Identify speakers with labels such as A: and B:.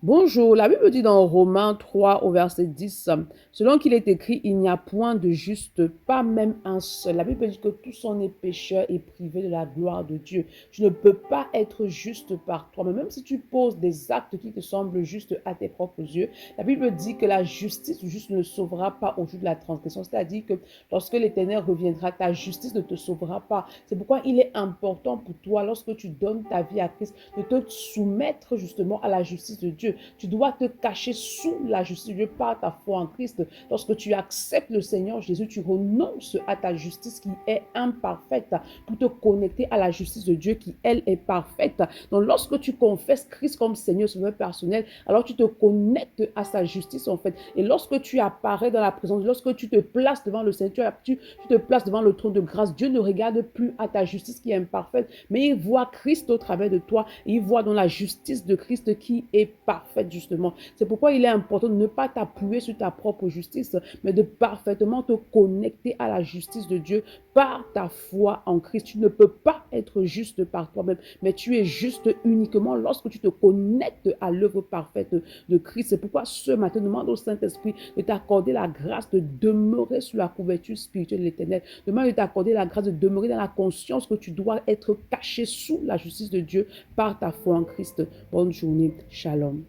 A: Bonjour, la Bible dit dans Romains 3 au verset 10, selon qu'il est écrit, il n'y a point de juste, pas même un seul. La Bible dit que tous sont nés pécheurs et privés de la gloire de Dieu. Tu ne peux pas être juste par toi, mais même si tu poses des actes qui te semblent justes à tes propres yeux, la Bible dit que la justice du juste ne sauvera pas au jour de la transgression. C'est-à-dire que lorsque l'Éternel reviendra, ta justice ne te sauvera pas. C'est pourquoi il est important pour toi, lorsque tu donnes ta vie à Christ, de te soumettre justement à la justice de Dieu. Tu dois te cacher sous la justice de Dieu par ta foi en Christ. Lorsque tu acceptes le Seigneur Jésus, tu renonces à ta justice qui est imparfaite pour te connecter à la justice de Dieu qui, elle, est parfaite. Donc, lorsque tu confesses Christ comme Seigneur sauveur personnel, alors tu te connectes à sa justice en fait. Et lorsque tu apparais dans la présence, lorsque tu te places devant le Seigneur, tu te places devant le trône de grâce, Dieu ne regarde plus à ta justice qui est imparfaite, mais il voit Christ au travers de toi. Et il voit dans la justice de Christ qui est parfaite justement. C'est pourquoi il est important de ne pas t'appuyer sur ta propre justice, mais de parfaitement te connecter à la justice de Dieu par ta foi en Christ. Tu ne peux pas être juste par toi-même, mais tu es juste uniquement lorsque tu te connectes à l'œuvre parfaite de Christ. C'est pourquoi ce matin, demande au Saint-Esprit de t'accorder la grâce de demeurer sous la couverture spirituelle de l'Éternel. Demande de t'accorder la grâce de demeurer dans la conscience que tu dois être caché sous la justice de Dieu par ta foi en Christ. Bonne journée. Shalom.